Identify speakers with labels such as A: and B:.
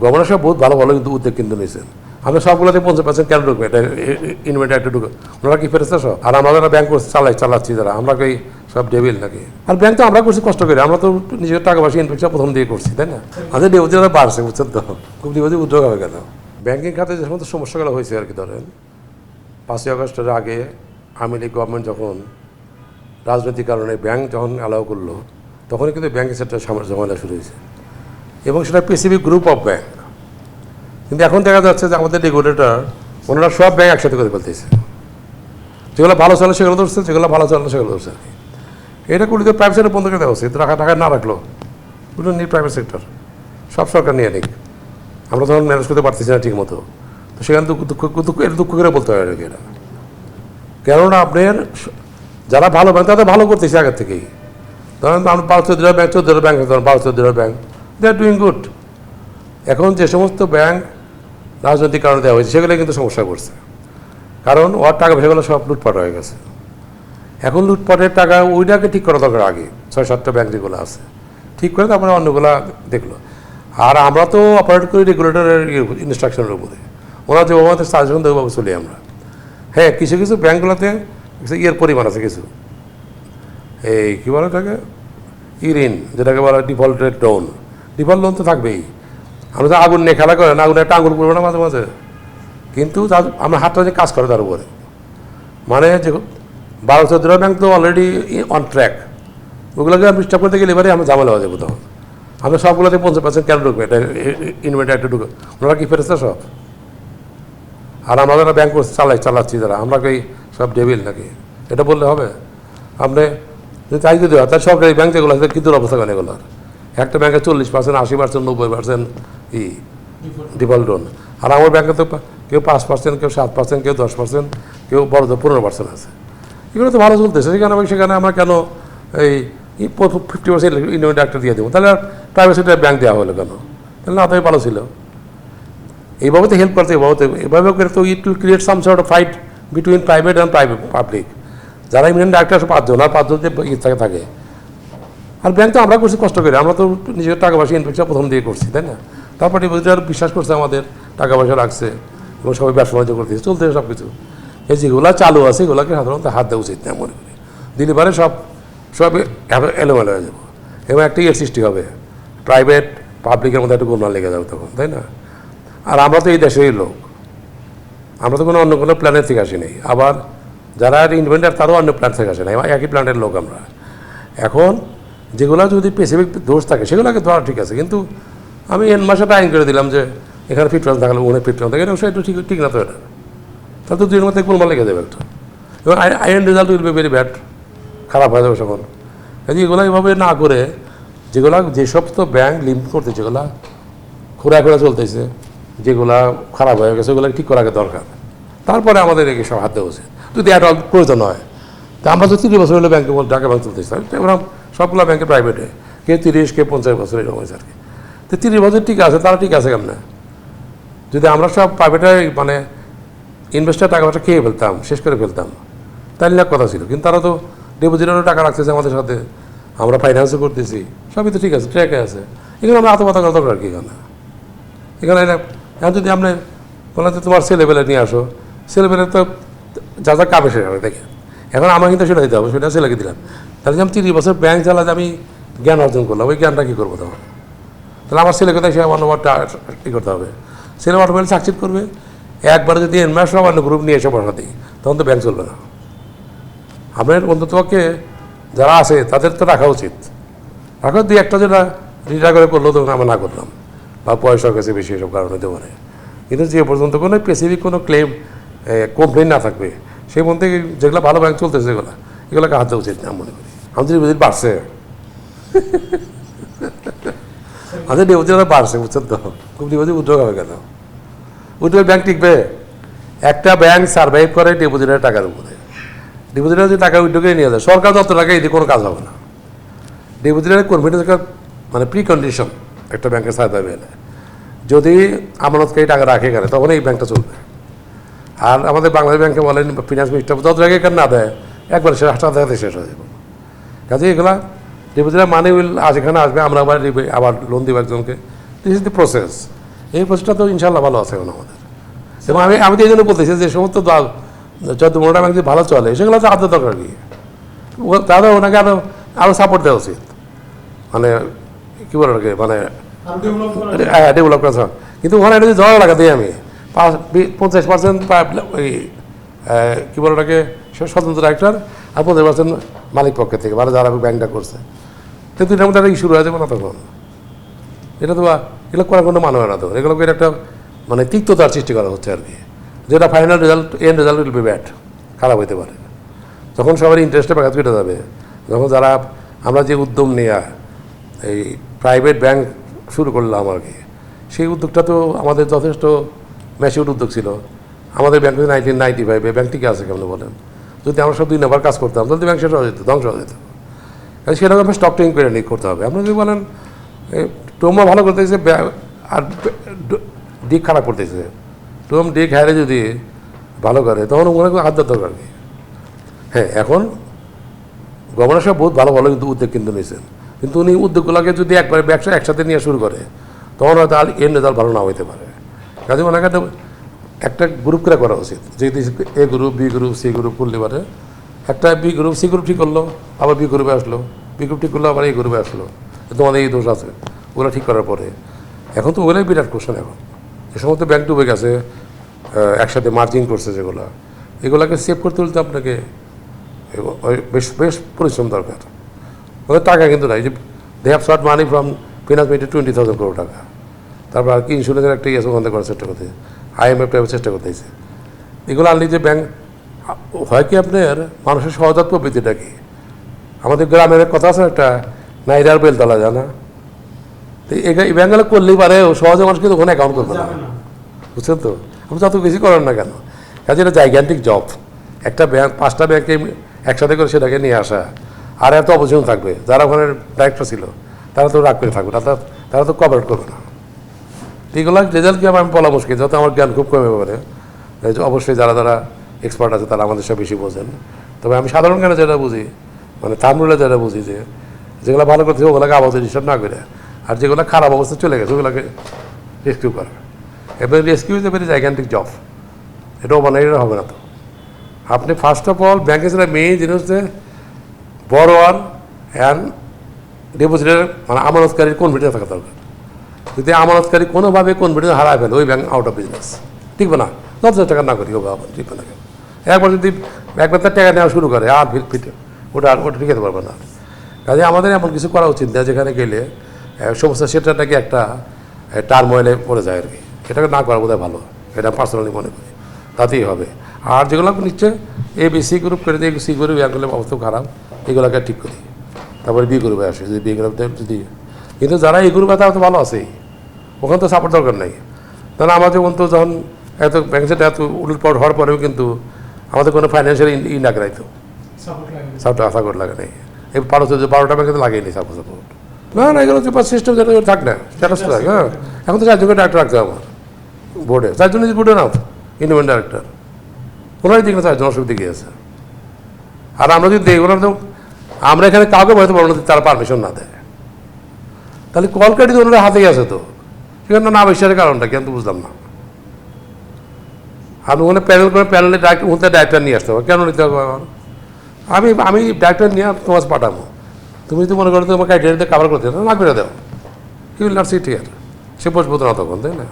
A: Governor সাহেব বহুত ভালো ভালো কিন্তু উদ্যোগ কিন্তু নিয়েছেন। আমরা সবগুলোতে 50% কেন ঢুকবে, এটা ইনভেন্টার একটা ঢুকবে, ওনারা কি ফেরেছে সব? আর আমরা যারা ব্যাংক চালাচ্ছি যারা, আমরা কি সব ডেবিল নাকি? আর ব্যাংক তো আমরা করছি কষ্ট করে, আমরা তো নিজের টাকা পয়সা ইনভেস্ট প্রথম দিয়ে করছি, তাই না? আমাদের ডিপোজিটরা বাড়ছে, বুঝছেন তো, খুব ডিপোজিট উদ্যোগ হয়ে গেল। ব্যাংকিং খাতে যে সমস্ত সমস্যাগুলো হয়েছে আর কি, ধরেন 5ই আগস্টের আগে আওয়ামী লীগ গভর্নমেন্ট যখন রাজনৈতিক কারণে ব্যাংক যখন অ্যালাউ করলো, তখনই কিন্তু ব্যাংকের সেক্টর ঝামেলা শুরু হয়েছে, এবং সেটা স্পেসিফিক গ্রুপ অফ ব্যাংক। কিন্তু এখন দেখা যাচ্ছে যে আমাদের রেগুলেটর ওনারা সব ব্যাংক একসাথে করে ফেলতেছে, যেগুলো ভালো চলে সেগুলো ধরছে, যেগুলো ভালো চলে না সেগুলো ধরছে আর কি। এটা করলে তো প্রাইভেট সেক্টর বন্ধ করে দেওয়া উচিত, টাকা না রাখলো ওগুলো নিয়ে প্রাইভেট সেক্টর সব সরকার নিয়ে নিক, আমরা তখন ম্যানেজ করতে পারতেছি না ঠিক মতো। তো সেখানে দুঃখ করে বলতে হয় আর কি এটা। কেননা আপনার যারা ভালো ব্যাংক তাদের ভালো করতেছে আগের থেকেই, ধরেন আমরা 12-13 ব্যাংক, 14 ব্যাংক, ধরেন 12-14 bank, they are doing good. এখন যে সমস্ত ব্যাংক রাজনৈতিক কারণে দেওয়া হয়েছে সেগুলো কিন্তু সমস্যা করছে, কারণ ওর টাকা পয়সাগুলো সব লুটপাট হয়ে গেছে। এখন লুটপাটের টাকা ওইটাকে ঠিক করা দরকার, আগে 6-7টা ব্যাংক যেগুলো আছে ঠিক করে তারপরে অন্যগুলো দেখলো। আর আমরা তো অপারেট করি রেগুলেটরের ইনস্ট্রাকশনের উপরে, ওরা যে ওভাবে সাজেশন দেবো চলি আমরা। হ্যাঁ, কিছু কিছু ব্যাংকগুলোতে ইয়ের পরিমাণ আছে, কিছু এই কী বলে এটাকে ঋণ, যেটাকে বলা ডিফল্টেড লোন। ডিফল্ট লোন তো থাকবেই, আমরা তো আগুন নিয়ে খেলা করেন, আগুনে একটা আঙুল পড়বে না মাঝে মাঝে, কিন্তু আমরা হাতটা যে কাজ করে তার উপরে, মানে যে 12-14 ব্যাংক তো অলরেডি অন ট্র্যাক, ওগুলোকে আমি ডিস্টার্ব করতে গেলে এবারে আমরা ঝামেলা হয়ে যাবো। তখন আমরা সবগুলোতে 50% কেন ঢুকবে, এটা ইনভেন্টার একটা ঢুকবে, ওনারা কি ফেরেছে সব? আর আমরা যারা ব্যাংক চালাচ্ছি যারা, আমরা কি সব ডেবিল নাকি? এটা বললে হবে? আপনি যদি তাই যদি হয়, তাহলে সরকারি ব্যাংক যেগুলো আছে কিন্তু অবস্থা কেন এগুলোর? একটা ব্যাংকে 40%, 80%, 90% ডিফল্ট লোন, আর আমার ব্যাংকে তো কেউ 5%, কেউ 7%, কেউ 10%, কেউ বড় 15% আছে। এগুলো তো ভালো চলতেছে, সেখানে আমরা কেন এই 50% ইনভেন্টার একটা দিয়ে দেবো? তাহলে আর প্রাইভেট সেক্টর ব্যাংক দেওয়া হলো কেন? তাহলে না, তাই ভালো ছিল। এইভাবে তো হেল্প করতে, এভাবে করে তো it will create some sort of fight between private and public. যারা ইমিডিয়েট একটা 5 জন, আর 5 জন যে ইচ্ছাকে থাকে। আর ব্যাংক তো আমরা করছি কষ্ট করে, আমরা তো নিজের টাকা পয়সা ইনভেস্টটা প্রথম দিয়ে করছি, তাই না? তারপর ডিপোজিটার বিশ্বাস করছে আমাদের, টাকা পয়সা রাখছে এবং সবাই ব্যবসা বাণিজ্য করতেছে, চলতেছে সব কিছু। এই যেগুলো চালু আছে এগুলোকে সাধারণত হাত দেওয়া উচিত না মনে করি, দিলে পারে সব এলোমেলো হয়ে যাবো, এবং একটা সৃষ্টি হবে, প্রাইভেট পাবলিকের মধ্যে একটা গোলমাল লেগে যাবে তখন, তাই না? আর আমরা তো এই দেশেরই লোক, আমরা তো অন্য কোনো প্ল্যানের থেকে আসি নাই, আবার যারা ইনভেন্টার তারও অন্য প্ল্যান থেকে আসে নাই, একই প্ল্যানের লোক আমরা। এখন যেগুলো যদি স্পেসিফিক দোষ থাকে সেগুলোকে ধরা ঠিক আছে, কিন্তু আমি এন মাসেটা আইন করে দিলাম যে এখানে ফিটনেস থাকলে ওখানে ফিটনেস থাকে, এটা একটু ঠিক না তো, এটা তাহলে তো দুইয়ের মধ্যে গোলমাল লেগে যাবে একটা, এবং আইন result will be very bad, খারাপ হয়ে যাবে তখন। কাজে এগুলো এইভাবে না করে, যেসব তো ব্যাংক লিঙ্ক করতে যেগুলো খোরা চলতেছে, যেগুলা খারাপ হয়ে গেছে ওগুলো ঠিক করাকে দরকার, তারপরে আমাদের একে সব হাত দেওয়া উচিত, যদি এটা প্রয়োজন হয়। তা আমরা তো 30 বছর হলে ব্যাংকে টাকা ব্যাংক চলতেছি, আমরা সবগুলো ব্যাংকে প্রাইভেটে, কেউ 30, কেউ 50 বছর এরকম হয়েছে আর কি। তো 30 বছর ঠিক আছে, তারা ঠিক আছে কেমন? যদি আমরা সব প্রাইভেটে মানে ইনভেস্টার টাকা পয়সা খেয়ে ফেলতাম, শেষ করে ফেলতাম, তাহলে এক কথা ছিল। কিন্তু তারা তো ডিপোজিটারও টাকা রাখতেছে আমাদের সাথে, আমরা ফাইন্যান্সও করতেছি, সবই তো ঠিক আছে, ট্র্যাকে আছে। এখানে আমরা আত্মপাতা করা দরকার কি? এখানে এখন যদি আপনি বলেন যে তোমার ছেলেবেলে নিয়ে আসো, ছেলেবেলে তো যা যা কাবে সেটা দেখে, এখন আমার কিন্তু সেটা দিতে হবে, সেটা ছেলেকে দিলাম। তাহলে যে আমি 30 বছর ব্যাংক চালাতে আমি জ্ঞান অর্জন করলাম, ওই জ্ঞানটা কী করবো তখন? তাহলে আমার ছেলেকে তাই সে অন্যবারটা কী করতে হবে? ছেলে অটোমেটিক সাকসিড করবে। একবারে যদি এনমাস সব অন্য গ্রুপ নিয়ে এসে বসা দিই, তখন তো ব্যাংক চলবে না। আপনার অন্ততপক্ষে যারা আছে তাদের তো রাখা উচিত, রাখা 2-1টা যেটা রিটায়ার করে করলো তখন আমরা না করলাম, বা পয়সা কাছে বেশি এসব কারণে হতে পারে। কিন্তু যে পর্যন্ত কোনো স্পেসিফিক কোনো ক্লেম কমপ্লেন না থাকবে সেই পর্যন্ত যেগুলো ভালো ব্যাংক চলতেছে এগুলোকে হাত দেওয়া উচিত না মনে করি। আমাদের ডিপোজিট বাড়ছে, আমাদের ডিপোজিটটা বাড়ছে, বুঝছেন তো, খুব ডিপোজিট উদ্যোগ হবে কেন? উদ্যোগ ব্যাংক টিকবে? একটা ব্যাংক সার্ভাইভ করে ডিপোজিটের টাকার উপরে। ডিপোজিটার যদি টাকা উদ্যোগে নিয়ে যায়, সরকার যত টাকা এদিকে কোনো কাজ হবে না। ডিপোজিটারের কনফিডেন্স মানে প্রি কন্ডিশন একটা ব্যাংকের সার্ভাইভ এলে, যদি আমানতকারী টাকা রাখে গেলে তখন এই ব্যাংকটা চলবে। আর আমাদের বাংলাদেশ ব্যাংকে বলেন ফিনান্স মিনিস্টার যত জায়গায় কেন না দেয়, একবার সে হাসটা দেখাতে শেষ হয়ে যাবে। কাজে এগুলা ডিপোজিটার মানি উইল আজ এখানে আসবে, আমরা আবার লোন দিব একজনকে, দিস ইজ দি প্রসেস। এই প্রসেসটা তো ইনশাল্লাহ ভালো আছে এখন আমাদের। এবং আমি তো এই জন্য বলতেছি যে সমস্ত 14-15টা ব্যাংক যদি ভালো চলে সেগুলো তো আদৌ দরকার কি, তাহলে ওনাকে আরও সাপোর্ট দেওয়া উচিত, মানে কী বলে ওটাকে, মানে ডেভেলপ করা। কিন্তু ওখানে যদি জড়া লাগা দিই আমি 50% ওই কী বলে ওটাকে স্বতন্ত্র ডাইরেক্টর আর 50% মালিক পক্ষের থেকে, মানে যারা ব্যাংকটা করছে, কিন্তু এটার মধ্যে একটা ইস্যু রয়ে যাবে না তখন। এটা তো এগুলো করার কোনো মানে হয় না তো, এগুলোকে একটা মানে তিক্ততার সৃষ্টি করা হচ্ছে আর কি, যেটা final result will be bad, খারাপ হতে পারে। যখন সবার ইন্টারেস্টে ব্যাঘাত কেটে যাবে, যখন যারা আমরা যে উদ্যম নেওয়া এই প্রাইভেট ব্যাংক শুরু করলাম আর কি, সেই উদ্যোগটা তো আমাদের যথেষ্ট ম্যাচিউর উদ্যোগ ছিল। আমাদের ব্যাংক 1995 ব্যাংক টিকে আছে কেমন বলেন, যদি আমরা সব 2 নম্বর কাজ করতাম তাহলে ব্যাংক শেষ হয়ে যেত, ধ্বংস হয়ে যেত। সেটাকে আমরা স্টক টেকিং করে নিয়ে করতে হবে। আপনারা যদি বলেন টোমা ভালো করতেছে আর দিক খারাপ করতেছে, টোম দিক হারে যদি ভালো করে তখন মনে করি হাত দরকার নেই। হ্যাঁ, এখন গভর্নর সাহেব বহুত ভালো ভালো কিন্তু উদ্যোগ কিন্তু নিয়েছেন, কিন্তু উনি উদ্যোগগুলোকে যদি একবারে ব্যবসা একসাথে নিয়ে শুরু করে তখন হয়তো আর এর রেজাল্ট ভালো না হইতে পারে। কাজে ওনাকে একটা গ্রুপ করে করা উচিত, যদি A group, B group, C group করলে পারে, একটা বি গ্রুপ, সি গ্রুপ ঠিক করলো, আবার বি গ্রুপে আসলো, বি গ্রুপ ঠিক করলো, আবার এই গ্রুপে আসলো, তোমাদের এই দোষ আছে, ওগুলো ঠিক করার পরে এখন তো ওগুলোই বিরাট কোশ্চেন। এখন যে সমস্ত ব্যাংক ডুবে গেছে, একসাথে মার্জিং করছে যেগুলো, এগুলোকে সেভ করতে তুলতে আপনাকে বেশ বেশ পরিশ্রম দরকার। ওদের টাকা কিন্তু নাই, যে they have short money from finance মিনিটে 20,000 crore টাকা। তারপর আর কি ইন্স্যুরেন্সের একটা ইয়েস ওখান থেকে করার চেষ্টা করতেছে, IMF টাইপের চেষ্টা করতেছে। এগুলো আনলি যে ব্যাংক হয় কি আপনার মানুষের সহজাত প্রবৃত্তিটা কি, আমাদের গ্রামের কথা আছে একটা, নাইরার বেলতলা জানা, তো এই ব্যাংকগুলো করলেই পারে সহজে মানুষ কিন্তু ওখানে অ্যাকাউন্ট করবে না, বুঝছেন তো। আপনি যত কিছু করেন না কেন, কাজে এটা জাইগ্যান্টিক জব। একটা ব্যাংক 5টা ব্যাংকে একসাথে করে সেটাকে নিয়ে আসা, আর এত অপরচুনিটি থাকবে, যারা ওখানে ডাইরেক্টর ছিল তারা তো রাগ করে থাকবে না, তারা তো কভারেট করবে না। এইগুলো রেজাল্ট কি আমি বলা মুশকিল, যত আমার জ্ঞান খুব কমে পারে। অবশ্যই যারা যারা এক্সপার্ট আছে তারা আমাদের সব বেশি বোঝেন, তবে আমি সাধারণ জ্ঞানে যেটা বুঝি, মানে থামরুলে যেটা বুঝি, যে যেগুলো ভালো করতেছে ওগুলোকে আবাদ ডিস্টার্ব না করে, আর যেগুলো খারাপ অবস্থা চলে গেছে ওগুলোকে রেস্কিউ করে। এবার rescue is a very gigantic job, এটাও বানাই হবে না তো। আপনি ফার্স্ট অফ অল ব্যাংকে সেটা মেইন জিনিস হচ্ছে বড়োয়ার অ্যান্ড ডিপোজিটের, মানে আমানতকারীর কনফিডেন্স থাকা দরকার। যদি আমানতকারী কোনোভাবে কনফিডেন্স হারায় ফেলে ওই ব্যাংক আউট অফ বিজনেস, ঠিকবে না, 10,000 টাকা না করি ও বাবা, ঠিকবে না। একবার যদি একবার তার টাকা নেওয়া শুরু করে আর ফিটে ওটা টিকাতে পারবে না। কাজে আমাদের এমন কিছু করা উচিত না যেখানে গেলে সমস্ত সেটাকে একটা টার্মোয়েলে পড়ে যায় আর কি। এটাকে না করা বোধহয় ভালো, এটা পার্সোনালি মনে করি, তাতেই হবে। আর যেগুলো নিচ্ছে এ বি সি গ্রুপ করে দিয়ে, সি গ্রুপ ব্যাংকগুলোর অবস্থা খারাপ, এগুলোকে ঠিক করি, তারপরে বি গ্রুপে আসে, যদি বি গ্রুপ যদি, কিন্তু যারা এই গ্রুপে তারা তো ভালো আছেই, ওখানে তো সাপোর্ট দরকার নেই। তাহলে আমাদের তো যখন এত ব্যাংক সেটা এত উলটপাট হওয়ার পরেও কিন্তু আমাদের কোনো ফাইন্যান্সিয়াল না করাইতো, সাপোর্ট লাগে নেই। এই 12টা ব্যাংকে তো লাগেনি সাপোর্ট। না এগুলো সিস্টেম যেটা থাক না, স্ট্যাটাস থাকে। হ্যাঁ, এখন তো 4 জনকে ডাক্তার রাখতে হবে আমার বোর্ডে, 4 জন বোর্ডে না ইন্ডিপেন্ডেন্ট ডাইরেক্টর, ওনারই দিকে 4 জন অসুবিধা গিয়েছে। আর আমরা যদি দেখি ওনার তো, আমরা এখানে কাউকে বলতে পারবো না তারা পারমিশন না দেয়, তাহলে কলকাটি তো ওনারা হাতে গেছে, তো সেখানে না বিশ্বাসের কারণটা কিন্তু বুঝলাম না। আপনি ওখানে প্যানেল করে প্যানেলে ডাইরেক্টর নিয়ে আসতে হবে, কেন নিতে হবে আমার? আমি ডাইরেক্টর নিয়ে তোমার পাঠাবো, তুমি যদি মনে করো তোমার ক্রাইটেরিয়াতে কাভার করতে না করে দাও, you will not sit here, সে বসবো না তখন, তাই না?